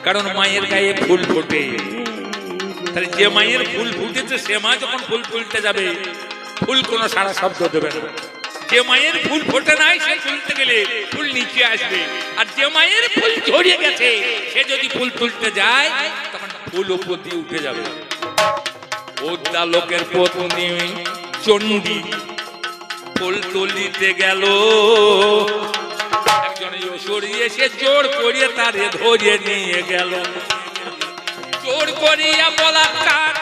কারণ মায়ের গায়ে ফুল ফোটে। তাহলে যে মায়ের ফুল ফুটেছে সে মা যখন ফুল ফুলতে যাবে ফুল কোনো সারা শব্দ দেবে না। যে মায়ের ফুল ফোটে নাই সে তুলতে গেলে ফুল নিচে আসবে, আর যে মায়ের ফুল ঝরিয়ে গেছে সে যদি ফুল তুলতে যায় তখন ফুল উপর দিয়ে উঠে যাবে। ওদা লোকের পত্নী চণ্ডী ফুল তুলিতে গেল, একজন সরিয়ে এসে জোর করিয়ে তারে ধরিয়ে নিয়ে গেল। জোর করিয়া বলাৎকার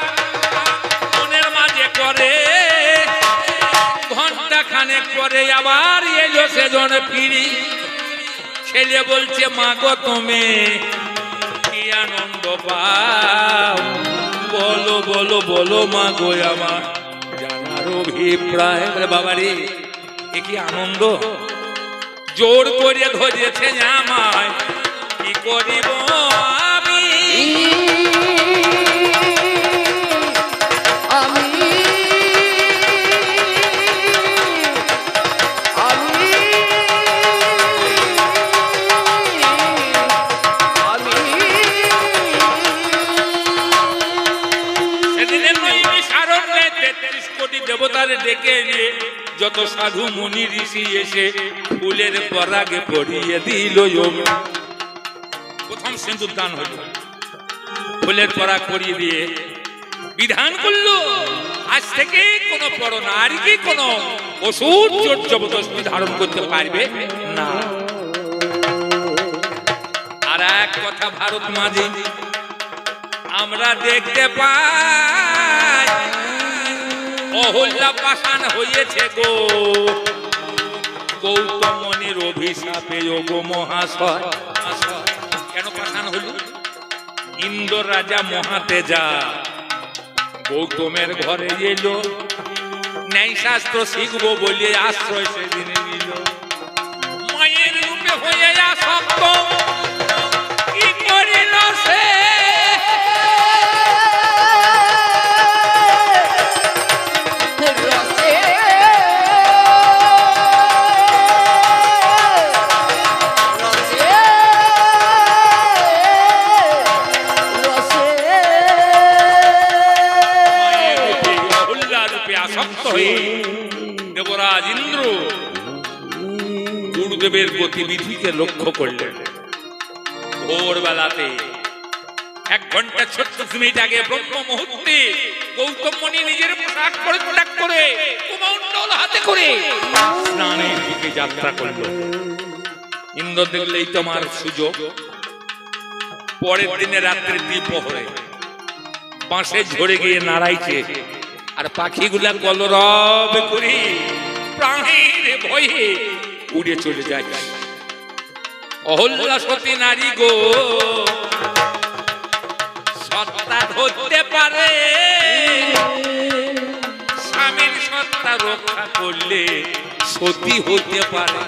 মনের মাঝে করে, ঘন্টা খানেক পরে আবার এলো সেজন ফিরি। ছেলে বলছে মা গো তুমি কি আনন্দ পাও, বলো বলো বলো মা গো আমার জানার অভিপ্রায়। বাবারে এ কি আনন্দ, জোর করে ধরেছে আমায় কি করিব আমি। দেবতারে ডেকে এনে যত সাধু মুনি ঋষি এসে ফুলের পরাগে পরিয়ে দিল। প্রথম সিঁদুর দান হলো, ফুলের পরাগ পরিয়ে দিয়ে বিধান করলো আজ থেকে কোনো বড় নারীকে কোনো ওষুধ জোর জবরদস্তি ধারণ করতে পারবে না। আর এক কথা ভারত মাঝে আমরা দেখতে পাই অহল্যা পাষাণ হয়েছে গো গৌতম মুনির অভিশাপে ও গো মহাশয়। কেন পাষাণ হল? ইন্দ্র রাজা মহাতেজা গৌতমের ঘরে এলো, ন্যায় শাস্ত্র শিখবো বলে আশ্রয় সেদিন নিল। মায়ের রূপে হয়ে আসক্ত কি করিল সে, দেবরাজ ইন্দ্র গুরুদেবের গতিবিধিকে লক্ষ্য করলেন। ভোরবেলাতে 1 ঘন্টা 36 মিনিট আগে ব্রহ্ম মুহূর্তে গৌতম মুনি নিজের পোশাক পরিত্যাগ করে কুমণ্ডল হাতে করে স্নানের দিকে যাত্রা করল। ইন্দ্র দেখলেই তোমার সুযোগ। পরের দিনে রাত্রে দ্বিপ্রহরে বাঁশে ঝরে গিয়ে নাড়াইছে, আর পাখিগুলা কলরব করে প্রাণের ভয়ে উড়ে চলে যায়। অহল্যা সতী নারী গো সত্তা ধরতে পারে, স্বামীর সত্তা রক্ষা করলে সতী হতে পারে।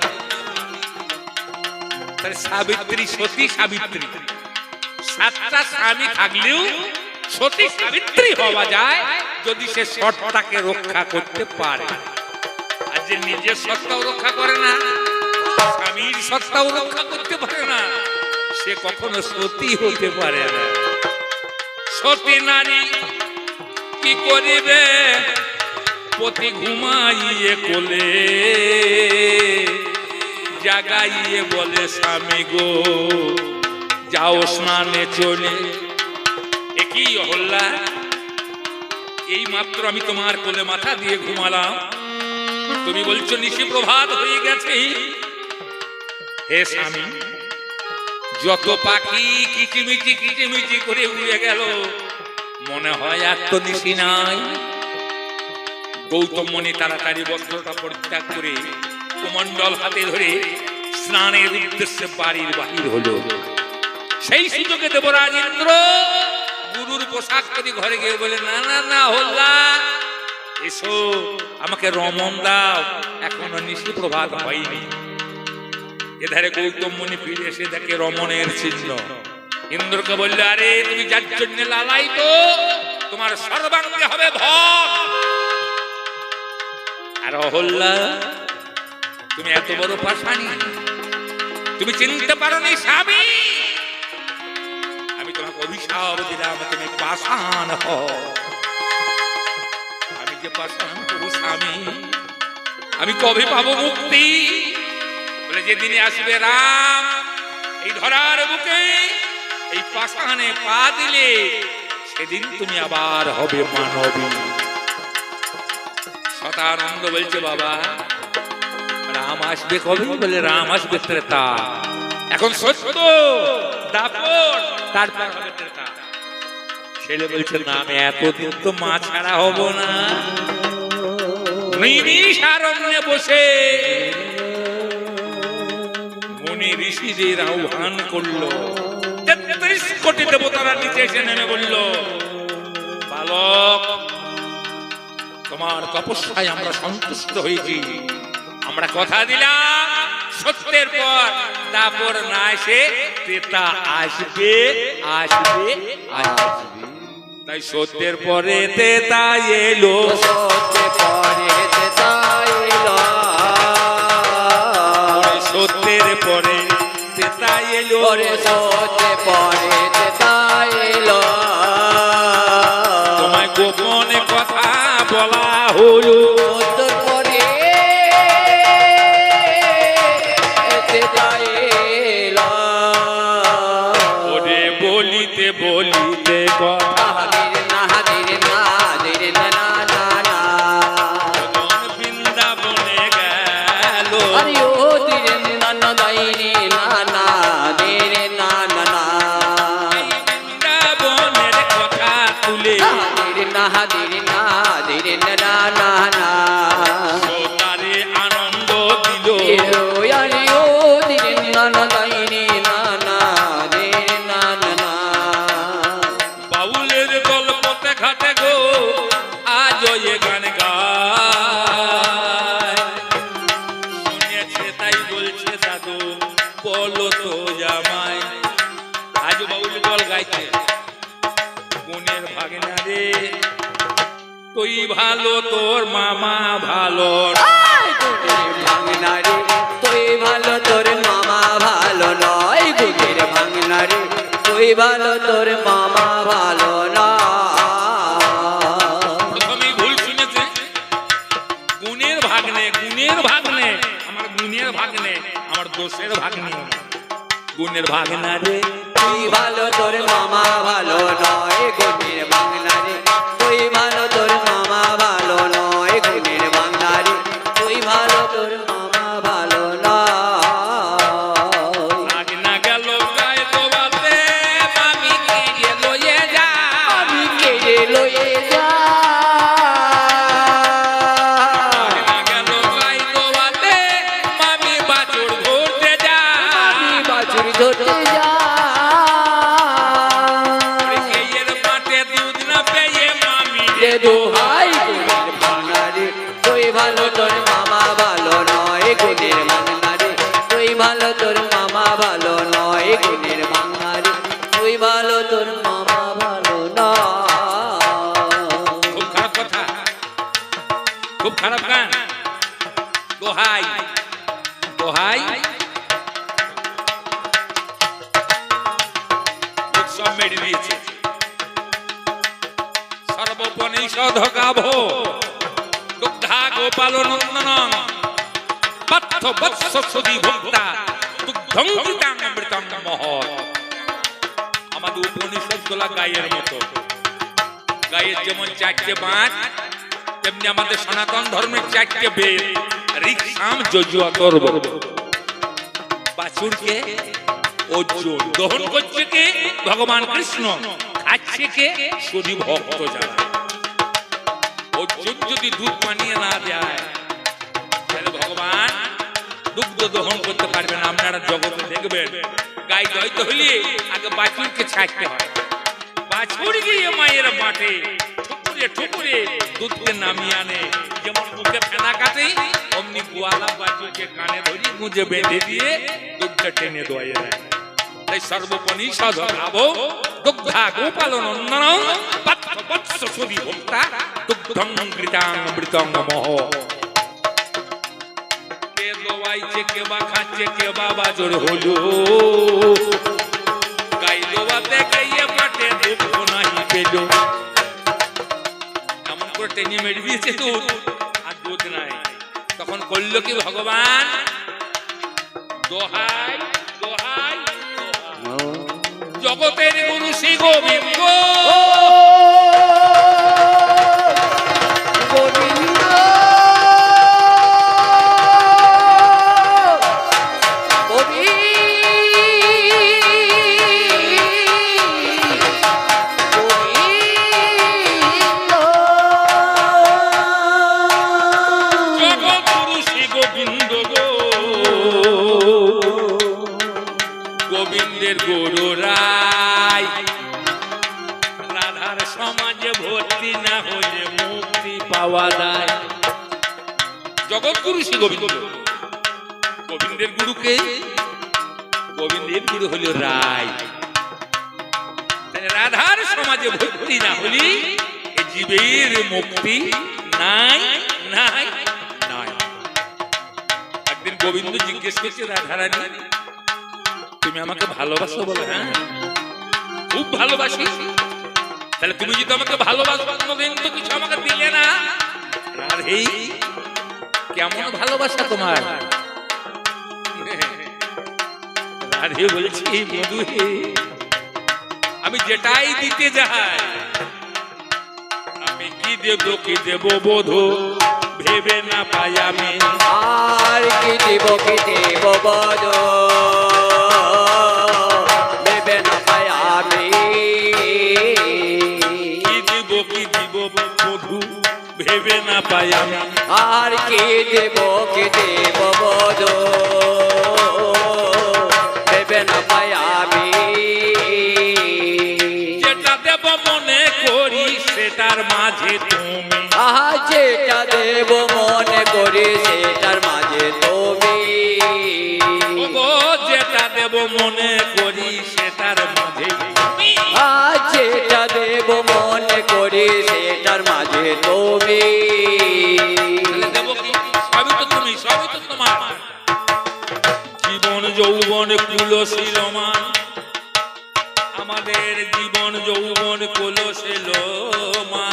সাবিত্রী সতী সাবিত্রী 7টা স্বামী থাকলেও সতী সাবিত্রী হওয়া যায় যদি সে সত্তাকে রক্ষা করতে পারে। আর যে নিজের সত্তাও রক্ষা করে না, স্বামীর সত্তাও রক্ষা করতে পারে না, সে কখনো সতী হতে পারে না। সতী নারী কি করিবে পতি ঘুমাইয়ে কোলে, জাগাইয়ে বলে স্বামী গো যাও স্নানে চলে। একই অহল্যা, এই মাত্র আমি তোমার কোলে মাথা দিয়ে ঘুমালাম, তুমি বলছো নিশি প্রভাত হয়ে গেছে। হে স্বামী, যত পাখি কিচিমিচি কিচিমিচি করে উড়ে গেল, মনে হয় আর তো নিশি নাই। গৌতম মুনি তাড়াতাড়ি বস্ত্রটা পরিত্যাগ করে কুমণ্ডল হাতে ধরে স্নানের উদ্দেশ্যে বাড়ির বাহির হলো। সেই সুযোগে দেবরাজ ইন্দ্র গুরুর পোশাক পরে ঘরে গিয়ে বলে না না না হল্লা এসো, আমাকে রমণ দাও, এখনো নিশি প্রভাত হয়নি। এধারে গৌতম মুনি ফিরে এসে দেখে রমণের চিহ্ন। ইন্দ্রকে বললে আরে তুমি যার জন্য লালাই তো তোমার সর্বাঙ্গে হবে ভোগ। আর অহল্যা তুমি এত বড় পাষাণী, তুমি চিনতে পারোনি স্বামী। অভিশাপ দিলাম তুমি পাষাণ হও। আমি যে পাষাণ পুরুষ আমি কবে পাবো মুক্তি? বলে যেদিনে আসবে রাম এই ধরার বুকে এই পাষাণে পা দিলে সেদিন তুমি আবার হবে মানবী। শতানন্দ বলছে বাবা রাম আসবে কবে? বলে রাম আসবে ত্রেতা, এখন সত্য দাপট, তারপর হবে ত্রেতা। ছেলে বলছে না আমি এতদিন তো মা ছাড়া হব না। নিমিষারণ্যে বসে মুনি ঋষিদের আহ্বান করলো। ৩৩ কোটি দেবতারা নিচে এসে নেমে বলল বালক তোমার তপস্যায় আমরা সন্তুষ্ট হয়েছি। আমরা কথা দিলাম সত্যের পর তারপর না এসে ত্রেতা আসবে আসবে আসবে। তাই সত্যের পরে ত্রেতা এলো, সত্যের পরে ত্রেতা এলো, সত্যের পরে ত্রেতা এলো, সত্যের পরে ত্রেতা এলো। তোমায় গোপনে কথা বলা হলো, সত্যের পরে ত্রেতা এলো। ওরে বলিতে বলিতে কথা বৃন্দাবনে গেল। বৃন্দাবনের কথা তুলে তারে আনন্দ দিল। বাউলের গল্পতে ঘাটে গো আজ এ গান গায়। শুনেছে তাই বলছে দাদু বলো তো জামাই। আজ বাউল গল গাইছে গুণের ভাগনা রে তুই ভালো তোর মামা ভালো। ভাঙনারে তুই ভালো তোর মামা ভালো নয়। গুণের ভাঙনারে তুই ভালো তোর মামা ভালো নয়। প্রথমেই ভুল শুনেছে। গুণের ভাগ্নে, গুণের ভাগ্নে, আমার গুণের ভাগ্নে, আমার দোষের ভাগ্নে। গুণের ভাগনা রে তুই ভালো তোর মামা ভালো নয়। গুণের ভাঙনারে তুই ভালো তোর মামা ভালো নয়। গুণের ভাঙনারে তুই ভালো তোর মামা ভালো নয়। ভাগনা গেল গায়ে দোবাতে মামি কে লয়ে যা। আমি কেড়ে লয়ে যা। ভাগনা গেল গায়ে দোবাতে মামি বাছুর ধরতে যা। আমি বাছুর ধরতে যা। এর মাঠে দুধ না পেয়ে মামি রে দোহাই গুণের ভাঙনারে তুই ভালো তোর মামা ভালো নয়। গুণের ভাঙনারে তুই ভালো তোর মামা ভালো নয়। গুণের ভাঙনারে তুই ভালো তোর মামা ভালো নয়। খুব খারাপ কথা, খুব খারাপ গান। দোহাই দোহাই উৎসব মেরে দিয়েছে। সর্বপনিষদ গাভ দুগ্ধা গোপাল নন্দনং পার্থ বৎস সুধী ভোক্তা দুগ্ধং কৃতাং অমৃতং মহৎ। আমাদের উপনিষদ গুলা গায়ের মতো। গায়ের যেমন 4টে বাঁক তেমনি আমাদের সনাতন ধর্মের 4টে বেদ ঋক সাম যজু অথর্ব। বাছুরকে অর্জুন দহন করছে কে? ভগবান কৃষ্ণ। খাচ্ছে কে? শুধু ভক্ত যারা। অর্জুন যদি দুধ বানিয়ে না যায় তাহলে ভগবান দুগ্ধ দহন করতে পারবেন। আপনারা জগতে দেখবেন গাই দইতে হলে আগে বাছুরকে ছাড়তে হয়। বাছুর গিয়ে মায়ের মাঠে ঠুকুরে ঠুকুরে দুধকে নামিয়ে আনে। যেমন মুখে ফেনা কাটে অমনি গোয়ালা বাছুরকে কানে ধরি গুঁজে বেঁধে দিয়ে দুধটা টেনে দোয়াইয়ে দেয়। তাই সর্বপনিষদ গাভ দুগ্ধা গোপাল নন্দনং পার্থ বৎস সুধী ভোক্তা দুগ্ধং কৃতাং অমৃতং মহৎ। কে দোয়াইছে কে বা খাচ্ছে কে বা বাছুর হলো। গাই দোয়াতে গিয়ে মাঠে পেল, এমন করে টেনে মেরে দিয়েছে দুধ, আর দুধ নাই। তখন করলো কি ভগবান, দোহাই দোহাই দোহাই, জগতের গুরু শ্রী গোবিন্দ, গোবিন্দ জগৎগুরু শ্রী গোবিন্দ গো, গোবিন্দের গুরু রায়, রাধার সমাজে ভর্তি না হলে মুক্তি পাওয়া যায়। জগৎগুরু শ্রী গোবিন্দ, গোবিন্দের গুরুকে, গোবিন্দের গুরু হলো রায়। তাহলে রাধার সমাজে ভর্তি না হলে এ জীবের মুক্তি নাই নাই নাই। একদিন গোবিন্দ জিজ্ঞেস করছে রাধারানী, তুমি আমাকে ভালোবাসো বলে? হ্যাঁ, খুব ভালোবাসি। তাহলে তুমি যদি আমাকে ভালোবাসো, কোনোদিন তো কিছু আমাকে দিলে না। রাধে, কেমন ভালোবাসা তোমার? রাধে বলছি, মধু হে, আমি যেটাই দিতে যাই, আমি কি দেব বধু ভেবে না পাই আমি। আর কি দেব বদ ভেবে না পাই আমি। কি দিব বধু ভেবে না পাই আমি। আর কি দেব বদ ভেবে না পাই আমি। যেটা দেব মনে করি সেটার মাঝে তুমি, আহা যেটা দেব মনে করি সেটার মাঝে তুমি। ওগো যেটা দেব মনে করি সেটার মাঝে তুমি, আজ যেটা দেব মনে করি সেটার মাঝে তুমি। তাহলে দেব কি? সবই তো তুমি, সবই তো তোমার। জীবন যৌবন কুলশীলমান, আমাদের জীবন যৌবন কুলশীলমান।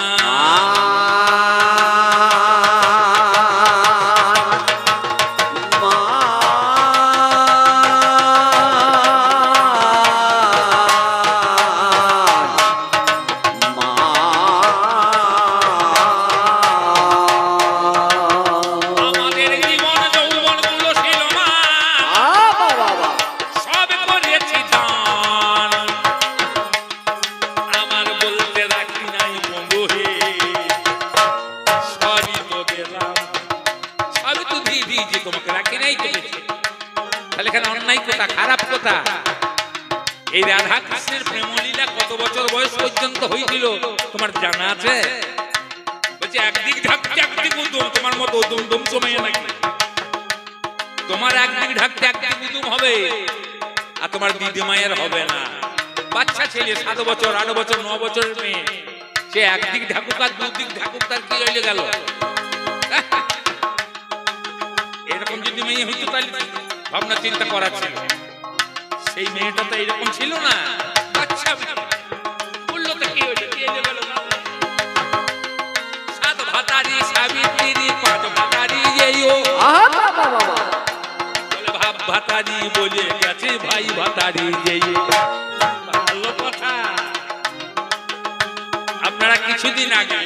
আমাদের জীবন যৌবন কুলশীলমান, সব করেছি দান। আমার বলতে রাখি নাই বন্ধু হে, সবই তো দিলাম, সবই তো দিয়ে দিয়েছি, তোমাকে রাখি নাই তো। তাহলে এখানে অন্যায় কথা, খারাপ কথা। এই রাধা কৃষ্ণের প্রেমলীলা কত বছর বয়স পর্যন্ত হয়েছিল তোমার জানা আছে? বলছে একদিক ঢাকতে একদিক উদুম, তোমার মতো উদুম দুম সময় নাকি? তোমার একদিক ঢাকতে একদিক উদুম হবে, আর তোমার দিদি মায়ের হবে না। বাচ্চা ছেলে 7 বছর 8 বছর 9 বছরের মেয়ে, সে একদিক ঢাকুক আর দুদিক ঢাকুক, তার কি হয়ে গেল? এরকম যদি মেয়ে হইতো তাহলে ভাবনা চিন্তা করা ছিল। সেই মেয়েটা তো এরকম ছিল না। আচ্ছা বললো তো কি হইলো, কি হয়ে গেল? 7 ভাতারি সাবিত্রী 5 ভাতারি যেও, বলে ভাব ভাতারি বলে গেছে ভাই ভাতারি যেও। ভালো কথা। আপনারা কিছুদিন আগে,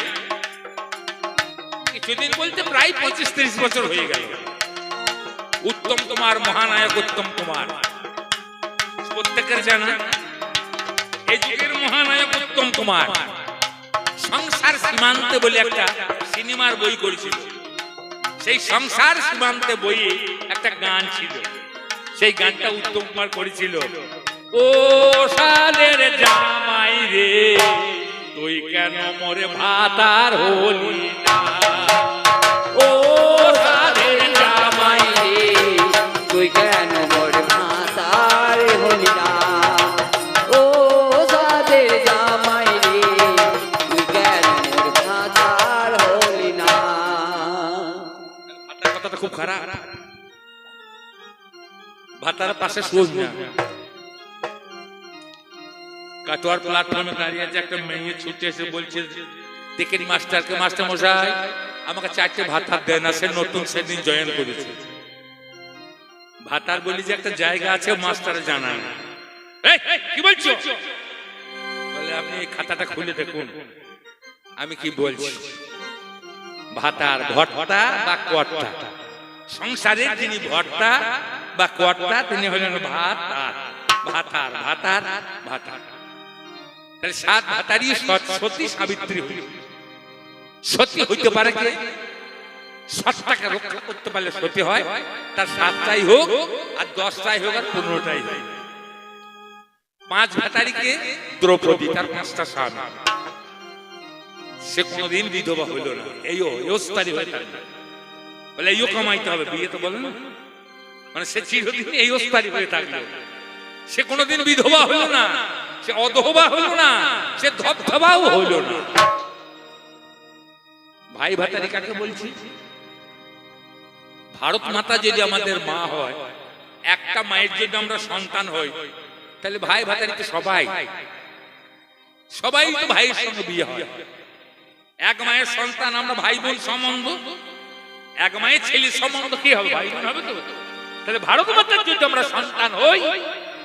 কিছুদিন বলতে প্রায় 25-30 বছর হয়ে গেল, উত্তম কুমার, মহানায়ক উত্তম কুমার, প্রত্যেকের জানা এই যুগের মহানায়ক উত্তম কুমার সংসার সীমান্তে বলে একটা সিনেমার বই করেছিল। সেই সংসার সীমান্তে বইয়ে একটা গান ছিল, সেই গানটা উত্তম কুমার করেছিল। ও সাদের জামাই রে, তুই কেন মোরে ভাতার হলি না? ও সাদের জামাই রে, তুই কেন মোর ভাতার হলি না? ও সাদের জামাই রে, তুই কেন মোর ভাতার হলি না? ভাতার কথাটা খুব খারাপ। ভাতার পাশে শোজ না, কাটোয়ার প্ল্যাটফর্মে দাঁড়িয়ে আছে একটা মেয়ে ছুটে এসে বলছে টেকেন মাস্টারকে, মাস্টার মশাই আমাকে 4টে ভাতার দেন না, সে নতুন সেদিন জয়েন করেছে। ভাতার বলি যে একটা জায়গা আছে মাস্টারে জানান। এই, কি বলছো? বলে আপনি এই খাতাটা খুলে দেখুন আমি কি বলছি। ভাতার ভর্তা বা কর্তা, সংসারের যিনি ভর্তা বা কর্তা তিনি হলেন ভাতার। ভাতার ভাতার ভাতার তাহলে 7 ভাতারই সতী সাবিত্রী হইল। সতী হইতে পারে কে? 7টাকে রক্ষা করতে পারলে সতী হয়, তার 7টাই হোক আর 10টাই হোক আর 15টাই হোক। 5 ভাতারিকে দ্রৌপদী, তার 5টা স্বামী, সে কোনোদিন বিধবা হইল না। এইও ওস্তারি হয়ে থাকবে বলে এইও কামাইতে হবে, বিয়ে তো বলে না, মানে সে চিরদিন এই ওস্তারি হয়ে থাকবে। সে কোনোদিন বিধবা হইল না, সে অধবা হইল না, সে ধবধবাও হইল না। ভাই ভাতারি কাকে বলছি? ভারত মাতা যদি আমাদের মা হয়, একটা মায়ের যদি আমরা সন্তান হই, তাহলে ভাই ভাতারি তো সবাই সবাই তো ভাইয়ের সঙ্গে বিয়ে হয়। এক মায়ের সন্তান আমরা ভাই বোন সম্বন্ধ, এক মায়ের ছেলে সম্বন্ধ কি হবে? ভাই বোন হবে তো। তাহলে ভারত মাতার যদি আমরা সন্তান হই,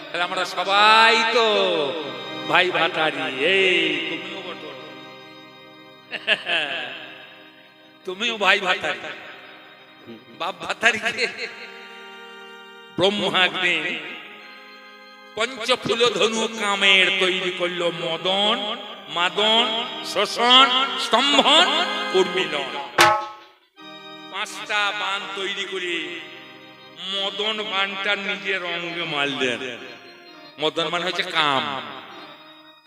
তাহলে আমরা সবাই তো ভাই ভাতারি। এই তুমিও বটো, তুমিও ভাই ভাতারি। বাপ ভাতারিকে ব্রহ্মাগ্নি পঞ্চফুল ধনু কামের তৈরি করলো মদন, মাদন, শোষণ, স্তম্ভন, উর্মিলন। 5টা বান তৈরি করে মদন বানটা নিজের অঙ্গে মারলেন। মদন মানে হচ্ছে কাম।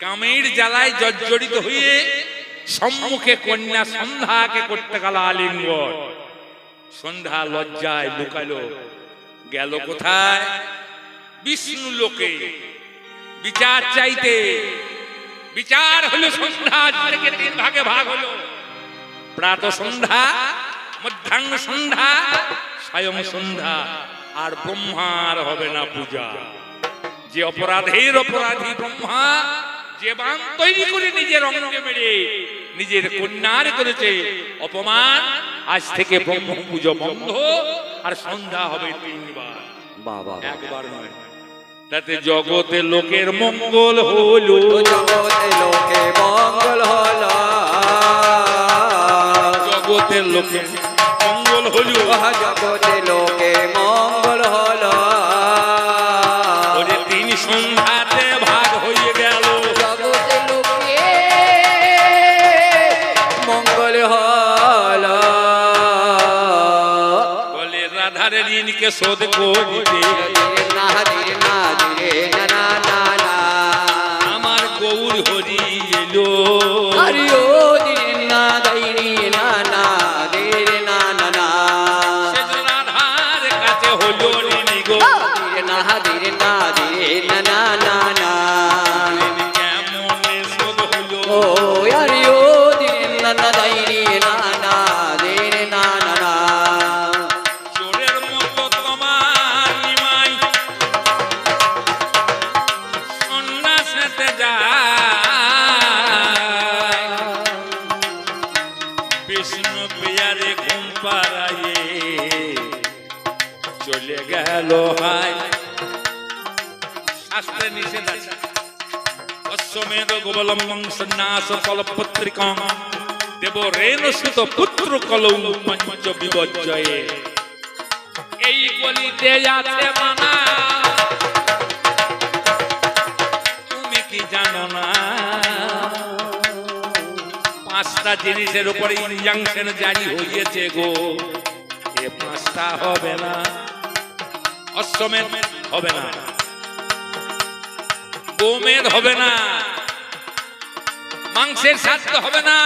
কামের জ্বালায় জর্জরিত হয়ে সম্মুখে কন্যা সন্ধ্যাকে করতে গেল আলিঙ্গন। সন্ধ্যা লজ্জায় লুকালো, গেল কোথায়? বিষ্ণু লোকে বিচার চাইতে। বিচার হলো সন্ধ্যা থেকে 3 ভাগে ভাগ হলো, প্রাত সন্ধ্যা, মধ্যাহ্ন সন্ধ্যা, সায়ং সন্ধ্যা। আর ব্রহ্মার হবে না পূজা। যে অপরাধের অপরাধী ব্রহ্মা, যে বান তৈরি করে নিজের অঙ্গে মেরে নিজের কন্যার করেছে অপমান, আজ থেকে ব্রহ্ম পুজো বন্ধ। আর সন্ধ্যা হবে 3 বার, বাবা একবার নয়। তাতে জগতে লোকের মঙ্গল হলো, জগতে লোকে মঙ্গল হলো, জগতে লোকের মঙ্গল হলো, জগতে লোকে মঙ্গল হলো। ওরে 3 সন্ধ্যাতে ভাগ হয়ে গেল, জগতে লোকে মঙ্গল হলো। বলে রাধার ঋণকে শোধ করিতে না ধীরে না ধীরে না না না না, আমার গৌর হরি এলো। হরি ও ধীরে না ধীরে না না ধীরে না না না, সে যে রাধার কাছে হলো ঋণী গো, ধীরে না ধীরে না ধীরে না না না না, ঋণ কেমনে শোধ হলো? ও হরি ও ধীরে না না ধীরে না না ধীরে না না না, চোরের মতো তোমার নিমাই সন্ন্যাসেতে যায়, বিষ্ণু প্রিয়ারে ঘুম পাড়াইয়ে চলে গেল হায়। শাস্ত্রে নিষেধ আছে, অশ্বমেধ গোবলম্বং সন্ন্যাস ফলপত্রিকং দেব রেণ সুত পুত্র কলৌ পঞ্চ বিবজ্জয়ে। এই গলিতে আছে মানা, তুমি কি জানো না? 5টা জিনিসের উপরে ইনজাংশন জারি হয়েছে গো, এ 5টা হবে না। অশ্বমেধ হবে না, গোমেধ হবে না, মাংসের শ্রাদ্ধ হবে না।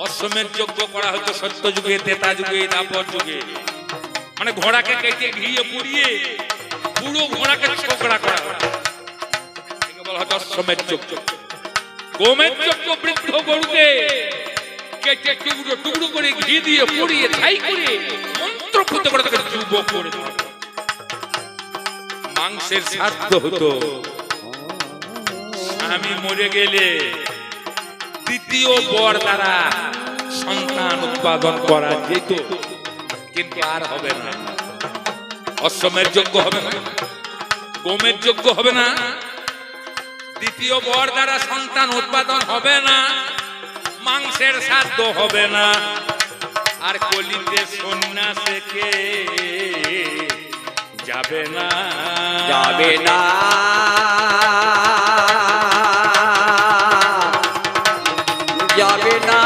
অশ্বমেধ যজ্ঞ করা হতো সত্য যুগে, ত্রেতা যুগে, দ্বাপর যুগে। মানে ঘোড়াকে কেটে ঘিয়ে পুড়িয়ে পুরো ঘোড়াকে ছোকরা করা হতো, একে বলা হতো অশ্বমেধ যজ্ঞ। গোমেধ যজ্ঞ বৃদ্ধ গরুকে কেটে টুকরো টুকরো করে ঘি দিয়ে পুড়িয়ে ছাই করে মন্ত্র ফুটে করে তাকে যুবক করে দেওয়া হতো। মাংসের শ্রাদ্ধ হতো আমি মরে গেলে দ্বিতীয় বর দ্বারা সন্তান উৎপাদন করা যেত, কিন্তু আর হবে না। অশ্বমের যোগ্য হবে না, গোমের যোগ্য হবে না, দ্বিতীয় বর দ্বারা সন্তান উৎপাদন হবে না, মাংসের সাধ্য হবে না। আর কলিতে সন্ন্যাসীকে যাবে না, যাবে না, যাবে না, যাবে না,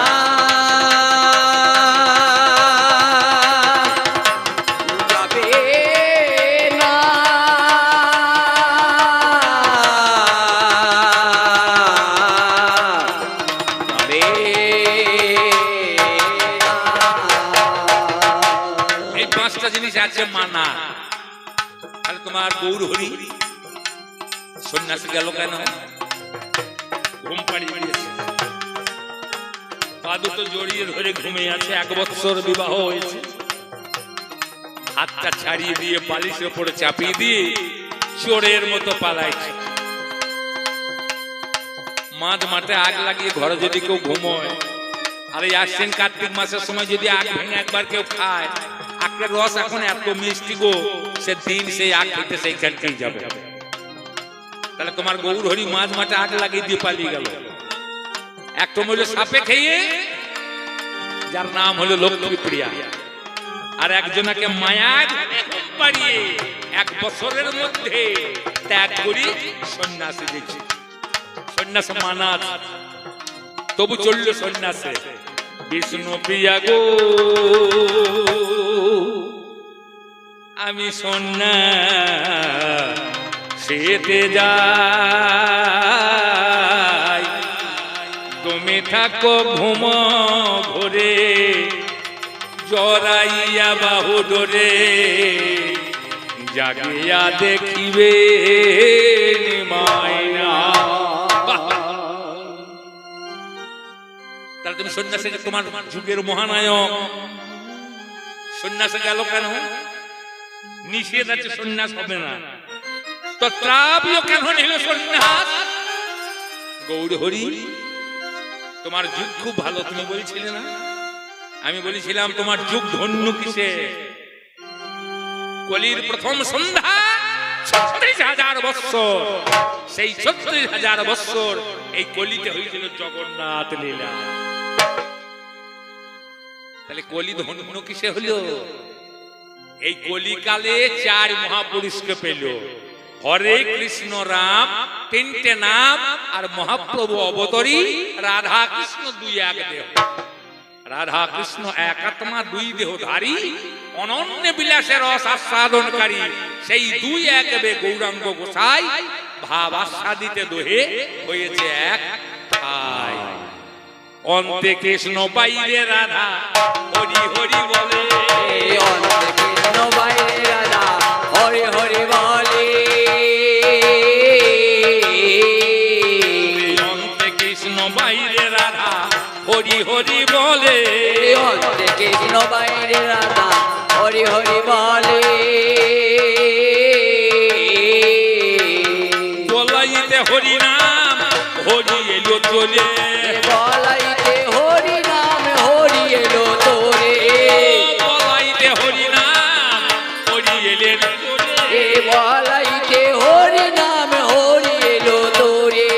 যাবে না। এই পাঁচটা জিনিস আছে মানা। তাহলে তোমার গৌর হরি সন্ন্যাসী গেল কেন? ঘুম পাড়িয়ে দিয়েছে, পা দুটো জড়িয়ে ধরে ঘুমিয়ে আছে, 1 বছর বিবাহ হয়েছে, হাতটা ছাড়িয়ে দিয়ে বালিশের উপরে চাপিয়ে দিয়ে চোরের মতো পালাইছে। মাঝ মাঠে আগ লাগিয়ে ঘরে যদি কেউ ঘুমোয়, আর এই আশ্বিন কার্তিক মাসের সময় যদি আগ ভেঙে একবার কেউ খায়, আখের রস এখন এত মিষ্টি গো, সে দিন সেই আগ খেতে সেইখানটাই যাবে। তাহলে তোমার গৌর হরি মাঝ মাঠে আগ লাগিয়ে দিয়ে পালিয়ে গেল। একটা হলো সাপে খেয়ে, যার নাম হলো লক্ষ্মী প্রিয়া, আর একজনকে মায়া বাড়িয়ে 1 বছরের মধ্যে ত্যাগ করি সন্ন্যাসী দিয়েছে। সন্ন্যাস মানা আছে, তবু চলল সন্ন্যাসে। বিষ্ণু প্রিয়া গো আমি সন্ন্যাসীতে যাই, তুমি থাকো ঘুম ঘরে জড়াইয়া বাহু ডোরে, জাগিয়া দেখিবে মায়না। তাহলে তুমি সন্ন্যাসী, তোমার যুগের মহানায়ক সন্ন্যাসে গেল কেন? নিষেধ আছে সন্ন্যাস হবে না, তো ত্রাবিও কেন নিল সন্ন্যাস? গৌর হরি তোমার যুগ খুব ভালো, তুমি বলছিলে না? আমি বলেছিলাম তোমার যুগ ধন্য কিসে? কলির প্রথম সন্ধ্যা 36,000 বৎসর, সেই 36,000 বৎসর এই কলিতে হয়েছিল জগন্নাথ লীলা। তাহলে কলি ধন্য কিসে হলো? এই কলিকালে 4 মহাপুরুষকে পেল, হরে কৃষ্ণ রাম 3টে নাম, আর মহাপ্রভু অবতরী রাধা কৃষ্ণ 2 এক দেহ। রাধা কৃষ্ণ এক আত্মা 2 দেহধারী, অনন্য বিলাসের রস আস্বাদনকারী, সেই 2 এক গৌরাঙ্গ গোসাই ভাব আস্বাদিতে দোহে হয়েছে এক ঠাই। অন্তে কৃষ্ণ বাইরে রাধা হরি হরি বলে, অন্তে কৃষ্ণ বাইরে রাধা হরি হরি বলে, অন্তে কৃষ্ণ বাইরে রাধা হরি হরি বলে, অন্তে কৃষ্ণ বাইরে রাধা হরি হরি বলে, বলাইতে হরি নাম হরি এলো চলে, বলাইতে হরি নাম হরি এলো তোরে, বলাইতে হরি নাম হরি এলেন চলে, বলাইতে হরি নাম হরি এলো তোরে।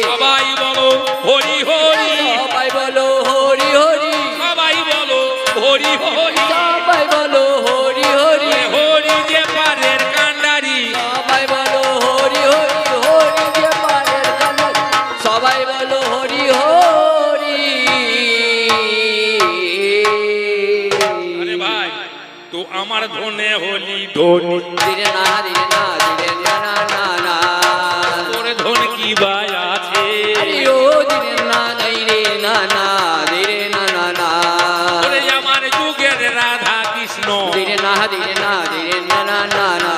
সবাই বলো হরি হরি, সবাই বলো হরি হরি, সবাই বলো হরি হরি, সবাই বলো হরি হরি, হরি যে পারের কান্ডারি, সবাই বলো হরি হরি, হরি যে পারের কান্ডারি, সবাই বলো হরি হরি। আরে ভাই তো আমার ধনে হলি ধনি, দিরে না দিরে না দিরে না না না না, তোর ধন কি ভাই আছে? আরে ও দিরে না নাই রে না না দিরে না না না, ওরে আমার যুগের রাধা কৃষ্ণ দিরে না দিরে না দিরে না না না না,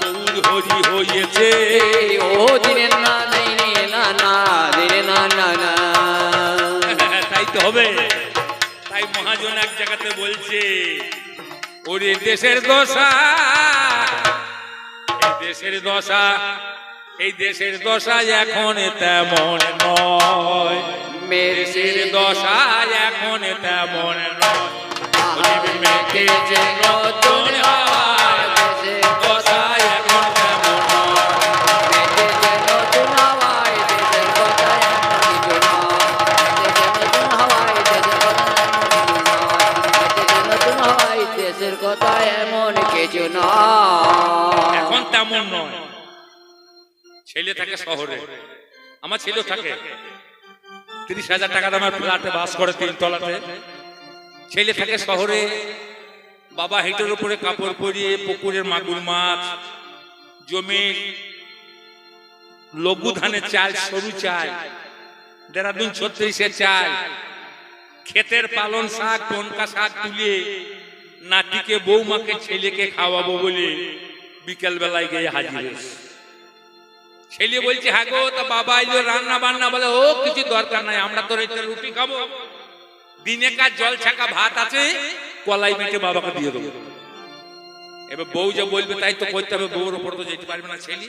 গৌর হরি হয়েছে, ও দিরে না নাই রে না না দিরে না না না। তাই তো হবে। তাই মহাজন এক জায়গাতে বলছে, ওরে দেশের দশা, এই দেশের দশা এই দেশের দশা এখন তেমন নয়, দেশের দশা এখন তেমন নয়। মেঘে যে নতুন হাওয়ায়, দেশের দশা এখন তেমন নয়। নতুন হাওয়ায় দেশের কথা এমন কিছু নয়, দেশের কথা এমন কিছু নয়। এখন তেমন নয়। ছেলে থাকে শহরে, আমার ছেলে থাকে 30,000 টাকা দামের ফ্ল্যাটে বাস করে 3 তলাতে। ছেলে থাকে শহরে, বাবা হেঁটের উপরে কাপড় পরিয়ে পুকুরের মাগুর মাছ, জমি লঘু ধানের চাল, সরু চাল, দেরাদুন 36-এর চাল, ক্ষেতের পালন শাক, টনকা শাক তুলে নাতিকে বৌমাকে ছেলেকে খাওয়াবো বলে বিকেল বেলায় গিয়ে হাজির। ছেলে বলছে হ্যাঁ গো, তা বাবা এলো রান্না বান্না, বলে ও কিছু দরকার নাই, আমরা তো রুটি খাবো, দিনে কাজ জল ছাকা ভাত আছে, কলাই মেটে বাবাকে দিয়ে দেবো। এবার বউ যা বলবে তাই তো করতে হবে, বউর উপর তো যেতে পারবে না ছেলে।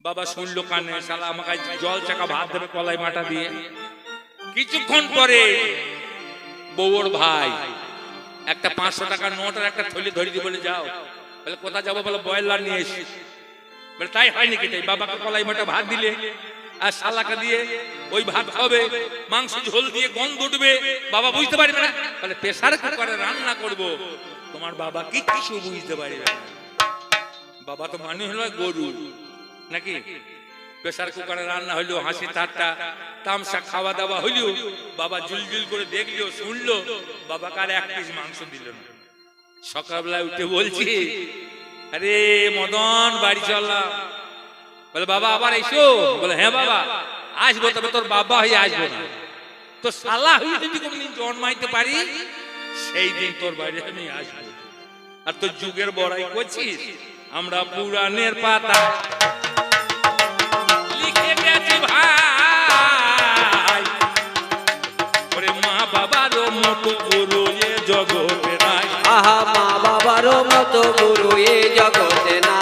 বাবা শুনলো কানে, শালা আমাকে জল ছাকা ভাত দেবে কলাই মাটা দিয়ে। কিছুক্ষণ পরে বউর ভাই একটা 500 টাকার নোট আর একটা থলি ধরে দিয়ে বলে যাও। বলে কোথায় যাবো? বলে বয়লার নিয়ে এসি। বলে তাই হয় নাকি? তাই বাবাকে কলাই মাটা ভাত দিলে আর শালাকে দিয়ে ওই ভাত হবে, মাংস ঝোল দিয়ে গন্ধ উঠবে, বাবা বুঝতে পারবে না। তাহলে প্রেসার কুকারে রান্না করব, তোমার বাবা কি কিছু বুঝতে পারবে না। বাবা তো মানুষ হলো গরু নাকি? প্রেসার কুকারে রান্না হইলো, হাসি ঠাট্টা তামসা খাওয়া দাওয়া হইলো, বাবা জুলজুল করে দেখলো, শুনলো, বাবাকে আর 1 পিস মাংস দিল না। সকালবেলায় উঠে বলছি, আরে মদন বাড়ি চললাম। বলে বাবা আবার এসো? বলে হ্যাঁ বাবা আসবো, তবে তোর বাবা হয়ে আসবো না, তো শালা হয়ে যদি কোনদিন জন্মাইতে পারি সেই দিন তোর বাড়ি আমি আসবো। আর তোর যুগের বড়াই করছিস? আমরা পুরাণের পাতা লিখে গেছি ভাই, ওরে মা বাবারও মতো গুরু এ জগতে নাই। আহা মা বাবারও মতো গুরু এ জগতে না।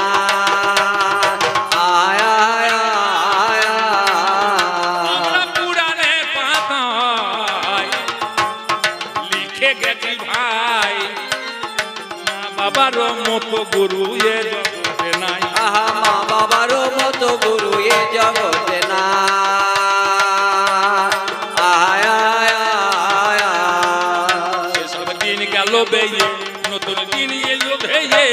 আমরা পুরাণের পাতায় লিখে গেছি ভাই, মা বাবারও মতো গুরু এ জগতে নাই। আহা মা বাবারও মতো গুরু এ জগতে না। সেসব দিন গেল বেয়ে, নতুন দিন এলো ভেয়ে,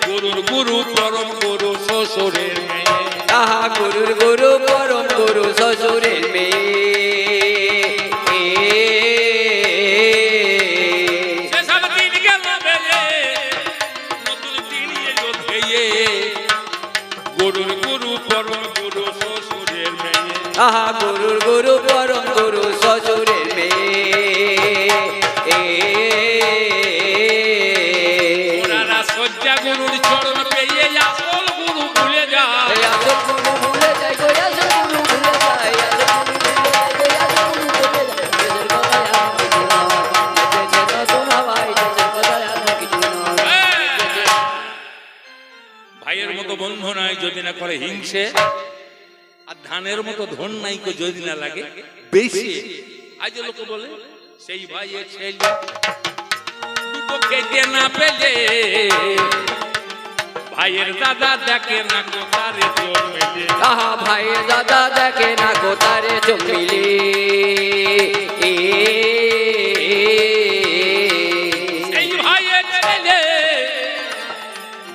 গুরুর গুরু পরম গুরু শ্বশুরের মেয়ে। আহা গুরুর গুরু পরম গুরু শ্বশুরের মেয়ে। সেসব দিন গেল বেয়ে, নতুন দিন এলো ভেয়ে, গুরুর গুরু পরম গুরু শ্বশুরের মেয়ে। আহা গুরুর গুরু পরম গুরু শ্বশুরের মেয়ে। ওনারা শয্যা গুরুর চরণ পেয়ে আসল গুরু ভুলে যায়। আসল গুরু ভুলে যায় গো, আসল গুরু ভুলে যায়, আসল গুরু ভুলে যায়, আসল গুরু ভুলে যায়। দেশের কথা এমন কিছু নয়, দেশের নতুন হাওয়ায়, দেশের কথা এমন কিছু নয়। ভাইয়ের মতো বন্ধু নাই যদি না করে হিংসে, আর ধানের মতো ধন নাই কো যদি না লাগে বেশি। আজ লোক বলে সেই ভাইয়ের ছেলে দুটো খেতে না পেলে, ভাইয়ের দাদা দেখে না কো তারে চোখ মেলে। আহা ভাইয়ের দাদা দেখে না গো তারে চোখ মিলে। সেই ভাইয়ের ছেলে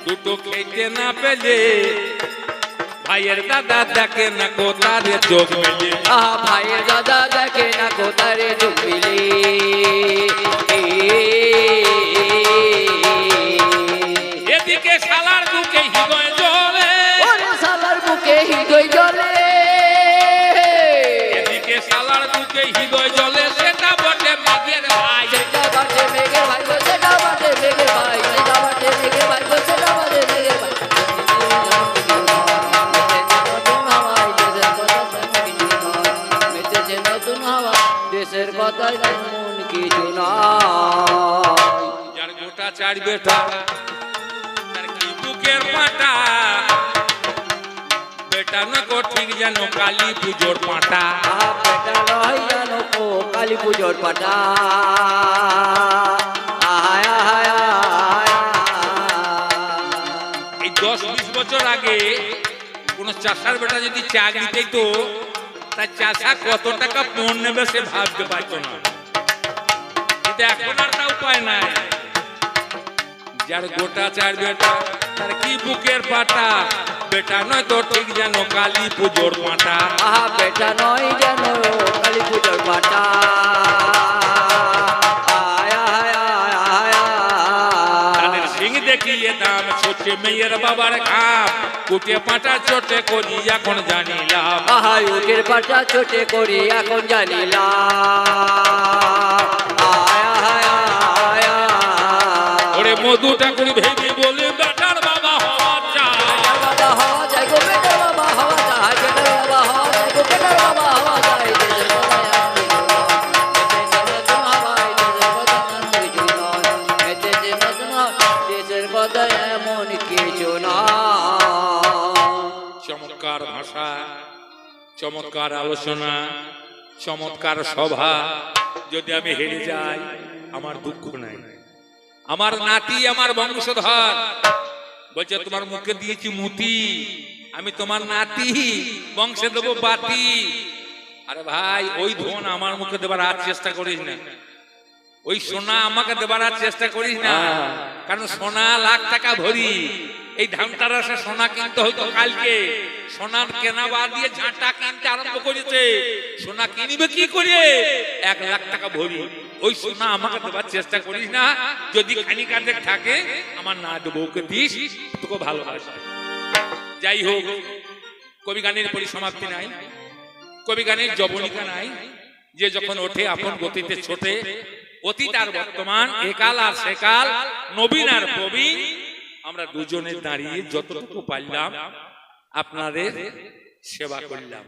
দুটো খেতে না পেলে, ভাইয়ের দাদা দেখে না কো তারে চোখ মেলে। আহা ভাইয়ের দাদা দেখে না গো তারে চোখ মিলে। এদিকে শালার বুকে হৃদয় জ্বলে, ওরে শালার বুকে হৃদয় জ্বলে। এদিকে শালার বুকে হৃদয় জ্বলে, সেটা বটে মেঘের ভাই। সেটা বাটে মেঘের ভাই গো, সেটা বাটে মেঘের ভাই, সেটা বাটে মেঘের ভাই গো, সেটা বাটে মেঘের ভাই। মেতেছে নতুন হাওয়া, দেশের কথা এমন কিছু নয়। যার গোটা 4 বেটা, তার কি বুকের পাটা, পেটানো কো ঠিক যেন কালী পুজোর পাঁটা। আহা পেটা নয় জানো কো কালী পুজোর পাটা। আয় আয় আয় এই 10-20 বছর আগে কোন চাষার বেটা যদি চাকরি পেতো, তার চাষা কত টাকা পণ নেবে সে ভাবতে পারতো না। কিন্তু এখন আর তা উপায় নাই। যার গোটা চার বেটা তার কি বুকের পাটা, বেটা নয় তো ঠিক যেন কালী পুজোর পাঁটা। আহা পেটা নয় জানো কালী পুজোর পাটা। আয় আয় আয় আয় তাদের সিং দেখিয়ে দাম ছোটে মেয়ের বাবার ঘাম, কুটে পাঁটা চোটে করি এখন জানিলাম। আহা উটের পাটা ছোটে করি এখন জানিলাম। আয় আয় আয় ওরে মধু ঠাকুর ভেবে বলে বেটার বাবা হওয়া চাই। বাবা হওয়া যায় গো বেটার বাবা হওয়া যায়। বেটার বাবা হওয়া যায় গো বেটার বাবা হওয়া যায়। দেশের কথা এমন কিছু না। চমৎকার ভাষা, চমৎকার আলোচনা, চমৎকার সভা। যদি আমি হেরে যাই আমার দুঃখ নাই। আমার নাতি আমার বংশধর বলছে তোমার মুখে দিয়েছি মুতি, আমি তোমার নাতি বংশে দেবো বাতি। আরে ভাই ওই ধন আমার মুখে দেবার আর চেষ্টা করিস না, ওই সোনা আমাকে দেবার আর চেষ্টা করিস না। কারণ সোনা লাখ টাকা ভরি, এই ধানটার আসে সোনা কিনতে হয়তো কালকে, সোনার কেনা বাদ দিয়ে ঝাঁটা কিনতে আরম্ভ করেছে। সোনা কিনবে কি করে? 1 লাখ টাকা ভরি। ওই সোনা আমাকে দেবার চেষ্টা করিস না। যদি খানিক আধেক থাকে আমার না বউকে দিস, তোকে ভালোবাসে। যাই হোক, কবি গানের পরিসমাপ্তি নাই, কবি গানের জবনিকা নাই। যে যখন ওঠে আপন গতিতে ছোটে, অতীত আর বর্তমান, একাল আর সেকাল, নবীন আর প্রবীণ, আমরা দুজনে দাঁড়িয়ে যতটুকু পারলাম আপনাদের সেবা করলাম।